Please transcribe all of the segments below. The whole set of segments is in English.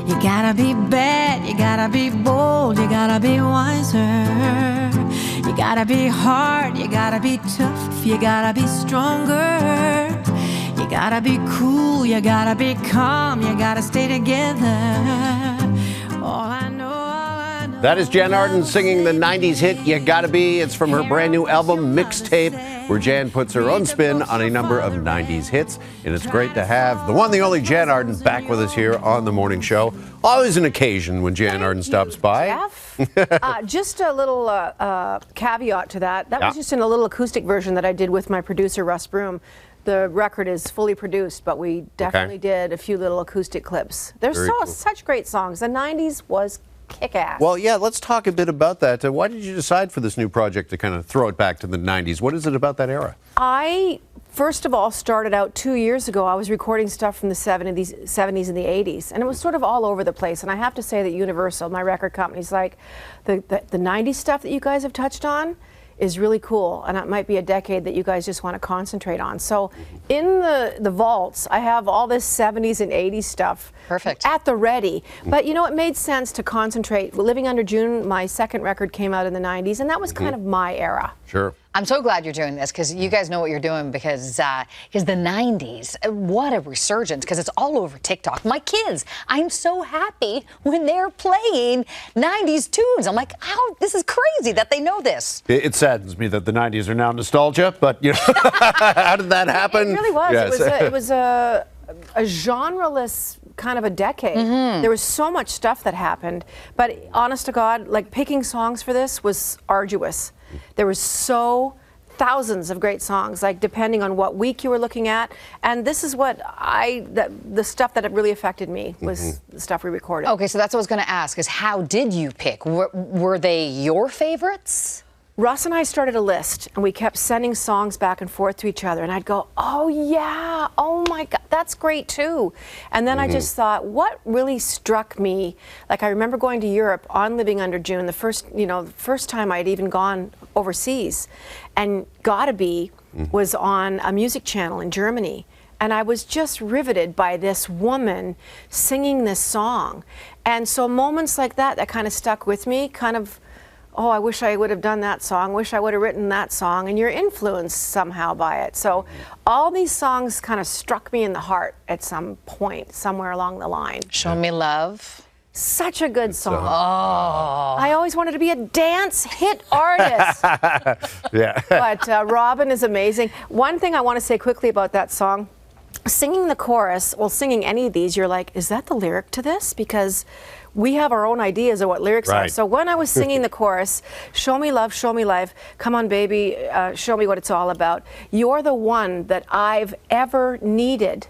You gotta be bad, you gotta be bold, you gotta be wiser. You gotta be hard, you gotta be tough, you gotta be stronger. You gotta be cool, you gotta be calm, you gotta stay together. All I know. That is Jann Arden singing the 90s hit, You Gotta Be. It's from her brand new album, Mixtape, where Jann puts her own spin on a number of 90s hits. And it's great to have the one, the only Jann Arden back with us here on the morning show. Always an occasion when Jann Arden stops by. Just a little caveat to that. That was just in a little acoustic version that I did with my producer, Russ Broom. The record is fully produced, but we definitely did a few little acoustic clips. There's such great songs. The 90s was kick-ass. Well, yeah, let's talk a bit about that. Why did you decide for this new project to kind of throw it back to the 90s? What is it about that era? I, first of all, started out 2 years ago. I was recording stuff from the 70s and the 80s, and it was sort of all over the place. And I have to say that Universal, my record company's like, the 90s stuff that you guys have touched on is really cool, and it might be a decade that you guys just want to concentrate on. So in the vaults, I have all this 70s and 80s stuff at the ready. But you know, it made sense to concentrate. Living Under June, my second record, came out in the 90s, and that was kind of my era. Sure. I'm so glad you're doing this, because you guys know what you're doing, because the 90s, what a resurgence, because it's all over TikTok. My kids, I'm so happy when they're playing 90s tunes. I'm like, oh, this is crazy that they know this. It saddens me that the 90s are now nostalgia, but you know, how did that happen? It really was. Yes. It was a genre-less kind of a decade. There was so much stuff that happened, but honest to God, like picking songs for this was arduous. There was thousands of great songs, like depending on what week you were looking at. And this is what the stuff that really affected me was the stuff we recorded. Okay, so that's what I was going to ask, is how did you pick? Were they your favorites? Russ and I started a list, and we kept sending songs back and forth to each other, and I'd go, oh yeah, oh my God, that's great too. And then I just thought, what really struck me, like I remember going to Europe on Living Under June, the first time I'd even gone overseas, and Gotta Be was on a music channel in Germany. And I was just riveted by this woman singing this song. And so moments like that kind of stuck with me, kind of, oh, I wish I would have done that song, wish I would have written that song, and you're influenced somehow by it. So all these songs kind of struck me in the heart at some point, somewhere along the line. Show Me Love. Such a good song. I always wanted to be a dance hit artist. But Robin is amazing. One thing I want to say quickly about that song, singing the chorus, well, singing any of these, you're like, is that the lyric to this? Because we have our own ideas of what lyrics are. So when I was singing the chorus, show me love, show me life, come on baby, show me what it's all about. You're the one that I've ever needed.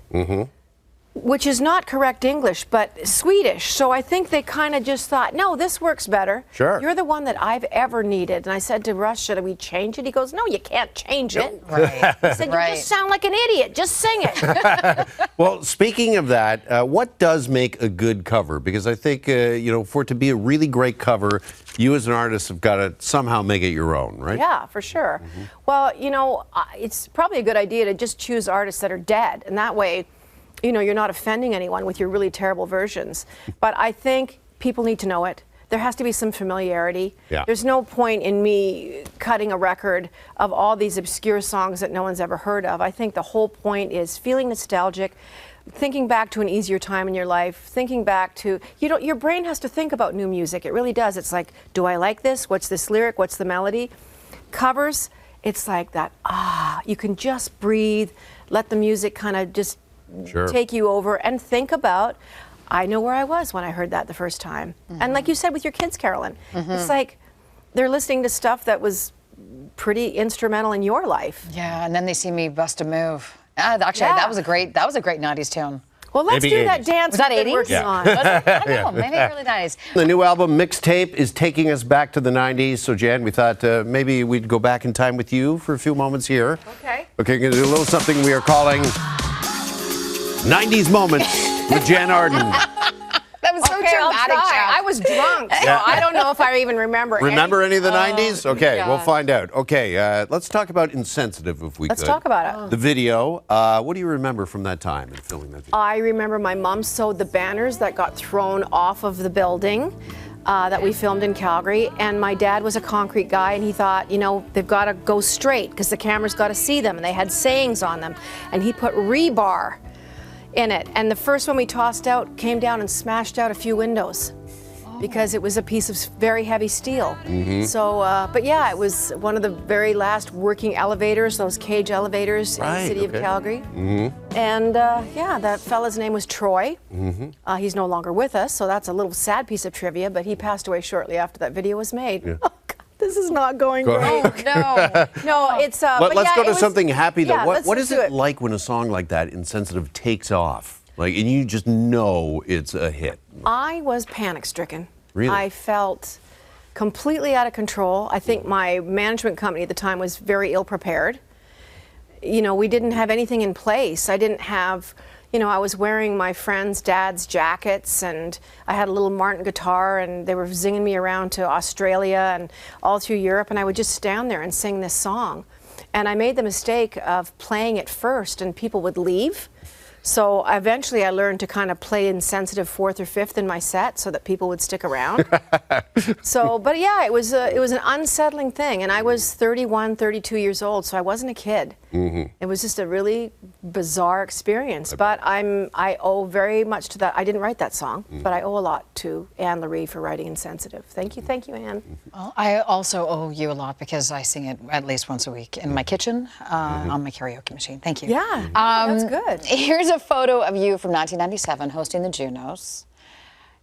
Which is not correct English, but Swedish. So I think they kind of just thought, no, this works better. Sure. You're the one that I've ever needed. And I said to Russ, should we change it? He goes, no, you can't change it. Right. He said, you just sound like an idiot. Just sing it. Well, speaking of that, what does make a good cover? Because I think, you know, for it to be a really great cover, you as an artist have got to somehow make it your own, right? Yeah, for sure. Well, you know, it's probably a good idea to just choose artists that are dead. And that way, you know, you're not offending anyone with your really terrible versions. But I think people need to know it. There has to be some familiarity. There's no point in me cutting a record of all these obscure songs that no one's ever heard of. I think the whole point is feeling nostalgic, thinking back to an easier time in your life, thinking back to, you know, your brain has to think about new music. It really does. It's like, do I like this? What's this lyric? What's the melody? Covers, it's like that, you can just breathe, let the music kind of just take you over and think about, I know where I was when I heard that the first time. And like you said with your kids, Carolyn, it's like they're listening to stuff that was pretty instrumental in your life. Yeah, and then they see me bust a move. Actually, that was a great 90s tune. Well, let's do that dance. Was that 80s? On. Was it? I don't know, maybe early 90s. The new album, Mixtape, is taking us back to the 90s. So, Jann, we thought maybe we'd go back in time with you for a few moments here. Okay. Okay, we're going to do a little something we are calling 90s Moments with Jann Arden. That I'm so Okay, I'll dramatic, try. Jeff. I was drunk, so I don't know if I even remember. Remember any of the 90s? Okay, God. we'll find out. Okay, let's talk about Insensitive if we could. Let's talk about it. The video. What do you remember from that time and filming that video? I remember my mom sewed the banners that got thrown off of the building that we filmed in Calgary, and my dad was a concrete guy, and he thought, you know, they've got to go straight because the camera's got to see them, and they had sayings on them, and he put rebar in it, and the first one we tossed out came down and smashed out a few windows because it was a piece of very heavy steel. So, but yeah, it was one of the very last working elevators, those cage elevators in the city of Calgary. And yeah, that fella's name was Troy. He's no longer with us, so that's a little sad piece of trivia, but he passed away shortly after that video was made. Oh, God, this is not going great. No. No, it's... Let's yeah, go to something happy, though. Yeah, What is do it like when a song like that, Insensitive, takes off? Like, and you just know it's a hit. I was panic-stricken. Really? I felt completely out of control. I think my management company at the time was very ill-prepared. You know, we didn't have anything in place. I didn't have, you know, I was wearing my friend's dad's jackets, and I had a little Martin guitar, and they were zinging me around to Australia and all through Europe, and I would just stand there and sing this song. And I made the mistake of playing it first, and people would leave. So eventually I learned to kind of play Insensitive fourth or fifth in my set so that people would stick around. So, but yeah, it was an unsettling thing. And I was 31, 32 years old, so I wasn't a kid. It was just a really bizarre experience. But I owe very much to that. I didn't write that song, but I owe a lot to Anne Laree for writing Insensitive. Thank you, Anne. Well, I also owe you a lot because I sing it at least once a week in my kitchen on my karaoke machine. Thank you. Yeah, that's good. Here's a photo of you from 1997 hosting the Junos.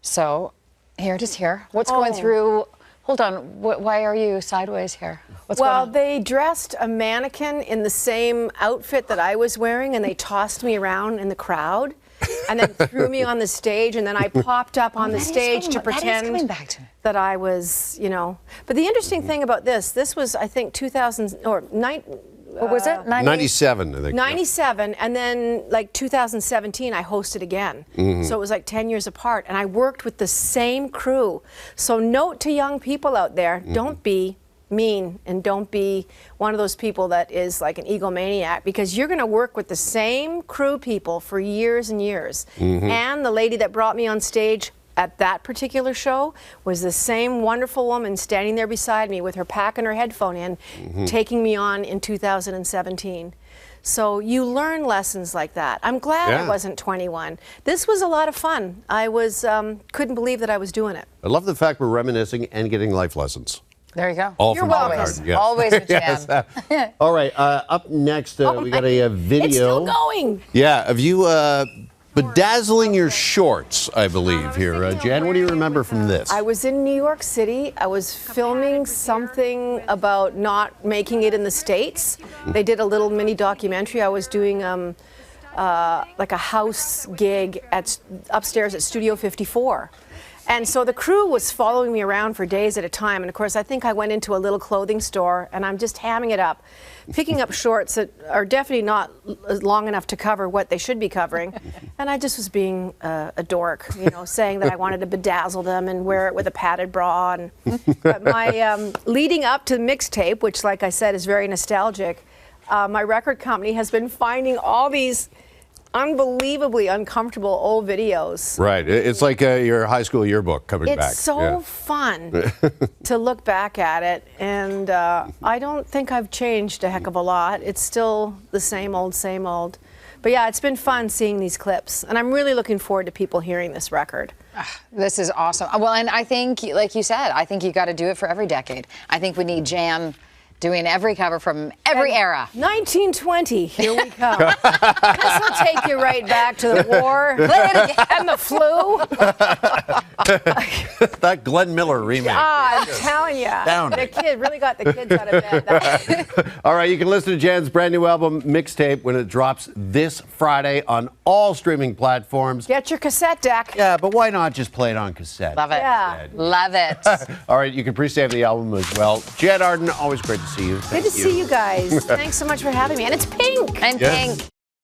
So here it is here. What's going through? Hold on. Why are you sideways here? What's going on? They dressed a mannequin in the same outfit that I was wearing, and they tossed me around in the crowd and then threw me on the stage, and then I popped up on the stage to pretend that I was, you know. But the interesting thing about this was, I think, 2000 or what was it? 97, I think. 97, and then like 2017, I hosted again. So it was like 10 years apart, and I worked with the same crew. So note to young people out there, don't be mean and don't be one of those people that is like an egomaniac, because you're going to work with the same crew people for years and years. And the lady that brought me on stage at that particular show was the same wonderful woman standing there beside me with her pack and her headphone in, taking me on in 2017. So you learn lessons like that. I'm glad I wasn't 21. This was a lot of fun. I was couldn't believe that I was doing it. I love the fact we're reminiscing and getting life lessons. There you go. All You're from welcome. Jann Arden, yes. Always with Jan. Yes. All right, up next, we got a video. It's still going. Yeah, of you bedazzling your shorts, I believe, here. Jan, what do you remember from this? I was in New York City. I was filming something about not making it in the States. They did a little mini documentary. I was doing like a house gig upstairs at Studio 54. And so the crew was following me around for days at a time. And of course, I think I went into a little clothing store, and I'm just hamming it up, picking up shorts that are definitely not long enough to cover what they should be covering. And I just was being a dork, you know, saying that I wanted to bedazzle them and wear it with a padded bra. And, but my leading up to Mixtape, which, like I said, is very nostalgic, my record company has been finding all these unbelievably uncomfortable old videos. Right. It's like your high school yearbook coming back. It's so fun to look back at it, and I don't think I've changed a heck of a lot. It's still the same old, same old. But yeah, it's been fun seeing these clips, and I'm really looking forward to people hearing this record. This is awesome. Well, and I think, like you said, I think you got to do it for every decade. I think we need Jann doing every cover from every era. 1920, here we come. This will take you right back to the war and the flu. That Glenn Miller remake. I'm telling you, the kid really got the kids out of bed. All right, you can listen to Jann's brand new album, Mixtape, when it drops this Friday on all streaming platforms. Get your cassette deck. Yeah, but why not just play it on cassette? Love it. Yeah. Love it. All right, you can pre-save the album as well. Jann Arden, always great to see you. Good to see you guys. Thanks so much for having me. And it's pink. And pink.